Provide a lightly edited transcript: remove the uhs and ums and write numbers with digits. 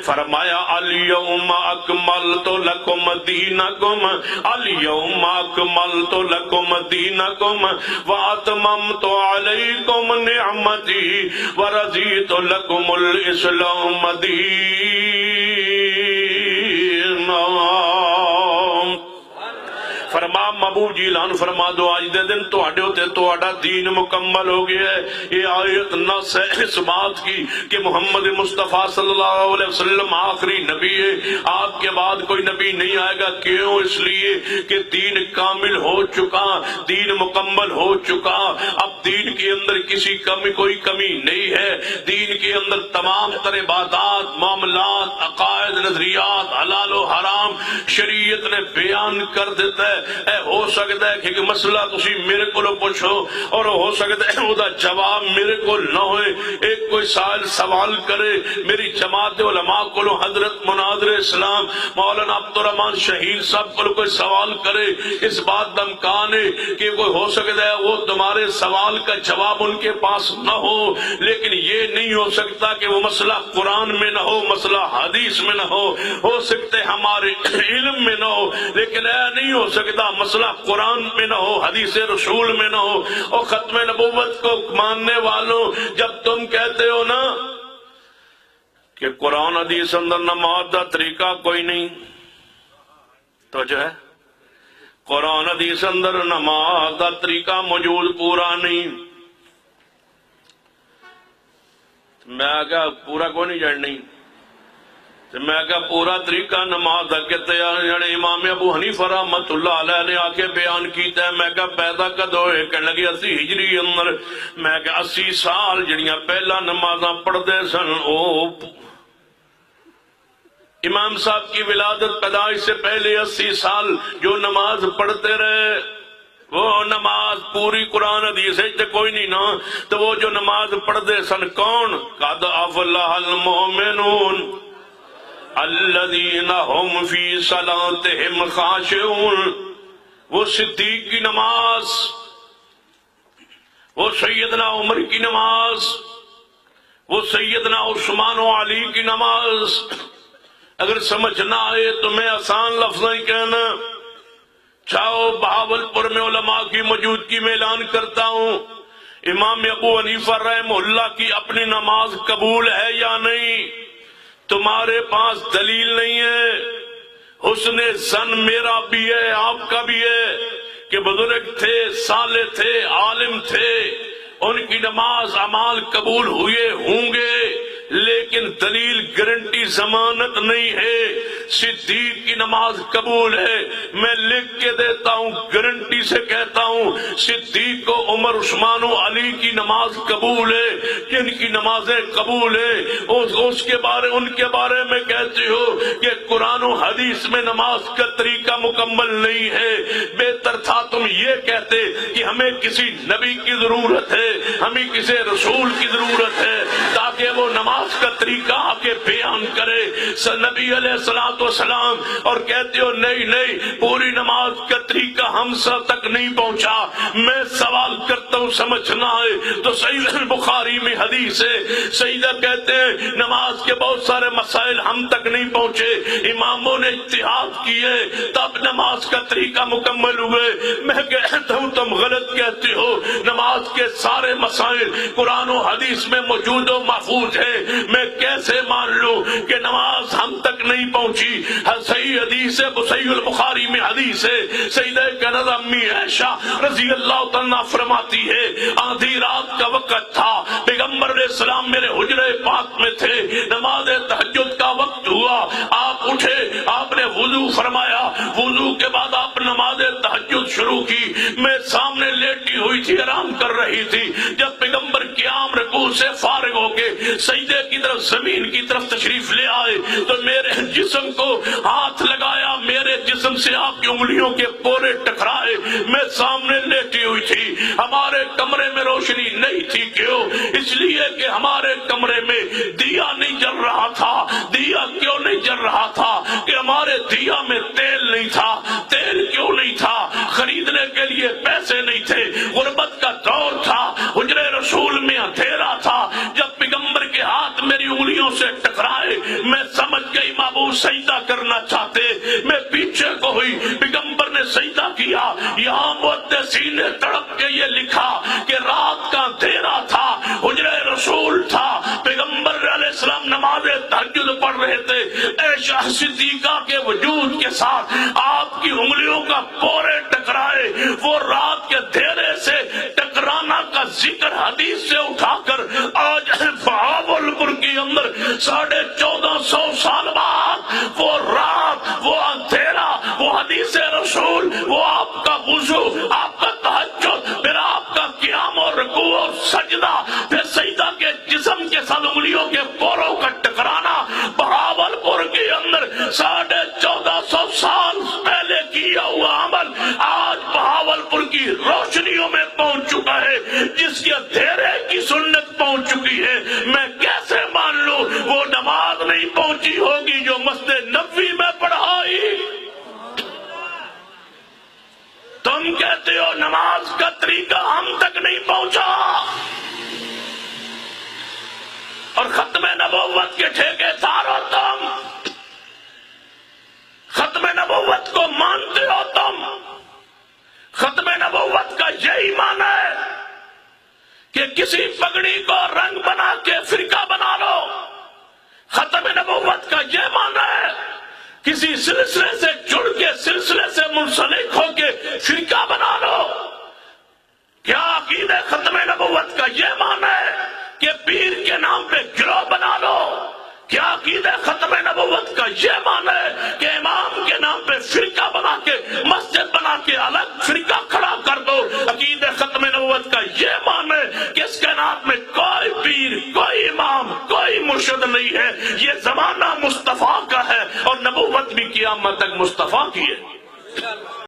فرمایا الیوم اکملت لکم دینکم، الیوم اکملت لکم دینکم واتممت علیکم نعمتی ورضیت لکم الاسلام دینا۔ فرما محبوب جی اعلان فرما دو آج دے دن تہاڈا دین مکمل ہو گیا ہے۔ یہ آیت نص ہے اس بات کی کہ محمد مصطفیٰ صلی اللہ علیہ وسلم آخری نبی ہے، آپ کے بعد کوئی نبی نہیں آئے گا۔ کیوں؟ اس لیے کہ دین کامل ہو چکا، دین مکمل ہو چکا۔ اب دین کے اندر کسی کوئی کمی نہیں ہے۔ دین کے اندر تمام تر عبادات، معاملات، عقائد، نظریات، حلال و حرام شریعت نے بیان کر دیتا ہے۔ اے ہو سکتا ہے کہ مسئلہ تسی میرے کو پوچھو اور ہو سکتا ہے وہ جواب میرے کو نہ ہوئے۔ ایک کوئی سائل سوال کرے، میری جماعت علماء کو حضرت مناظر اسلام مولانا عبدالرحمن شہید صاحب کو کوئی سوال کرے، اس بات کا امکان ہے کہ کوئی ہو سکتا ہے وہ تمہارے سوال کا جواب ان کے پاس نہ ہو، لیکن یہ نہیں ہو سکتا کہ وہ مسئلہ قرآن میں نہ ہو، مسئلہ حدیث میں نہ ہو سکتے ہمارے علم میں نہ ہو، لیکن اے نہیں ہو سکتا مسئلہ قرآن میں نہ ہو، حدیث رسول میں نہ ہو۔ اور ختم نبوت کو ماننے والوں، جب تم کہتے ہو نا کہ قرآن حدیث اندر نماز دا طریقہ کوئی نہیں، تو جو ہے قرآن حدیث اندر نماز دا طریقہ موجود پورا نہیں، میں کہا پورا کوئی نہیں جاننی، میں کہا پورا طریقہ نماز دا کہتے ہیں امام ابو حنیفہ رحمت اللہ علیہ نے آکے بیان کیتا ہے۔ میں کہا پیدا کدو ہے؟ کہنے لگے 80 ہجری اندر۔ میں کہا 80 سال جڑیاں پہلا نمازاں پڑھ دے سن، امام صاحب کی ولادت پیدائش سے پہلے 80 سال جو نماز پڑھتے رہے، وہ نماز پوری قرآن حدیث ہے کوئی نہیں نا، تو وہ جو نماز پڑھتے سن کون؟ قد افلح المؤمنون الذین هم فی صلاتهم خاشعون۔ وہ صدیق کی نماز، وہ سیدنا عمر کی نماز، وہ سیدنا عثمان و علی کی نماز۔ اگر سمجھ نہ آئے تو میں آسان لفظیں کہنا چاہو، بہاولپور میں علماء کی موجودگی میں اعلان کرتا ہوں، امام ابو حنیفہ رحمہ اللہ کی اپنی نماز قبول ہے یا نہیں؟ تمہارے پاس دلیل نہیں ہے۔ حسن زن میرا بھی ہے، آپ کا بھی ہے کہ بزرگ تھے، صالح تھے، عالم تھے، ان کی نماز اعمال قبول ہوئے ہوں گے، لیکن دلیل گارنٹی ضمانت نہیں ہے۔ صدیق کی نماز قبول ہے، میں لکھ کے دیتا ہوں، گارنٹی سے کہتا ہوں، صدیق کو عمر عثمان و علی کی نماز قبول ہے، جن کی نمازیں قبول ہے ان کے بارے میں کہتے ہو کہ قرآن و حدیث میں نماز کا طریقہ مکمل نہیں ہے۔ بہتر تھا تم یہ کہتے کہ ہمیں کسی نبی کی ضرورت ہے، ہمیں کسی رسول کی ضرورت ہے تاکہ وہ نماز کا طریقہ آ کے بیان کرے نبی علیہ السلام، اور کہتے ہو نہیں پوری نماز کا طریقہ ہم سب تک نہیں پہنچا۔ میں سوال کرتا ہوں، سمجھنا ہے تو صحیح بخاری میں حدیث ہے، سیدہ کہتے ہیں نماز کے بہت سارے مسائل ہم تک نہیں پہنچے، اماموں نے اجتہاد کیے تب نماز کا طریقہ مکمل ہوئے۔ میں کہتا ہوں تم غلط کہتے ہو، نماز کے سارے مسائل قرآن و حدیث میں موجود و محفوظ ہے۔ میں کیسے مان لوں کہ نماز ہم تک نہیں پہنچی؟ صحیح حدیث ہے، صحیح البخاری میں حدیث ہے، سیدہ کہنظ امی عائشہ رضی اللہ تعالیٰ فرماتی ہے آدھی رات کا وقت تھا، پیغمبر علیہ السلام میرے حجرے پاک میں تھے، نماز تہجد کا وقت ہوا، آپ اٹھے، آپ نے وضو فرمایا، وضو کے بعد آپ نماز تہجد شروع کی، میں سامنے لیٹی ہوئی تھی، آرام کر رہی تھی، جب پیغمبر قیام رکوع سے فارغ ہو کے سجدے کی طرف زمین کی طرف تشریف لے آئے تو میرے جسم کو ہاتھ لگایا، میرے جسم سے آپ کی انگلیوں کے پورے ٹکرائے، میں سامنے لیٹی ہوئی تھی، ہمارے کمرے میں روشنی نہیں تھی، کیوں؟ اس لیے کہ ہمارے کمرے میں دیا نہیں جل رہا تھا۔ دیا کیوں نہیں جل رہا تھا؟ کہ ہمارے دیا میں تیل نہیں تھا۔ تیل کیوں نہیں تھا؟ خریدنے کے لیے پیسے نہیں تھے، غربت کا دور تھا، حجرے رسول میں اندھیرا تھا۔ جب پیغمبر کے ہاتھ میری انگلیوں سے ٹکرائے، میں ابو سجدہ کرنا چاہتے، میں پیچھے کو ہوئی، پیغمبر نے سجدہ کیا۔ یہاں محدثین نے تڑپ کے یہ لکھا کہ رات کا اندھیرا تھا، حجرہ رسول تھا، پیغمبر علیہ السلام نماز تہجد پڑھ رہے تھے، عائشہ صدیقہ کے وجود کے ساتھ آپ کی انگلیوں کا پورے ٹکرائے، وہ رات کے اندھیرے سے ٹکرانا کا ذکر حدیث سے اٹھا کر آج بہاولپور کے اندر 1450 سال بعد وہ رات، وہ اندھیرا، وہ حدیث رسول، وہ آپ کا وضو، آپ کا تہجد، پھر آپ کا قیام اور رکوع اور سجدہ، پھر سجدہ کے جسم کے ساتھ انگلیوں کے پوروں کا ٹکرانا، بہاولپور کے اندر 1450 سال پہلے کیا ہوا عمل آج بہاولپور کی روشنیوں میں پہنچ چکا ہے، جس کے اندھیرے کی سنت پہنچ چکی ہے۔ میں کیسے مان لوں وہ نماز نہیں پہنچی ہوگی جو مسجد نبوی میں پڑھائی؟ تم کہتے ہو نماز کا طریقہ ہم تک نہیں پہنچا، اور ختم نبوت کے ٹھیکے دار ہو تم، ختم نبوت کو مانتے ہو تم۔ ختم نبوت کا یہی معنی ہے کہ کسی پگڑی کو رنگ بنا کے فرقہ بنا لو۔ ختم نبوت کا یہ معنی ہے کسی سلسلے سے جڑ کے، سلسلے سے منسلک ہو کے فرقہ بنا لو۔ کیا عقیدہ ختم نبوت کا یہ معنی ہے کہ پیر کے نام پہ گروہ بنا لو؟ کیا عقیدہ ختم نبوت کا یہ معنی ہے کہ امام کے نام پہ فرقہ بنا کے، مسجد بنا کے الگ فرقہ کھڑا کر دو؟ عقیدہ ختم نبوت کا یہ معنی ہے کہ اس کائنات میں کوئی پیر، کوئی امام، کوئی مرشد نہیں ہے، یہ زمانہ مصطفیٰ کا ہے اور نبوت بھی قیامت تک مصطفیٰ کی ہے۔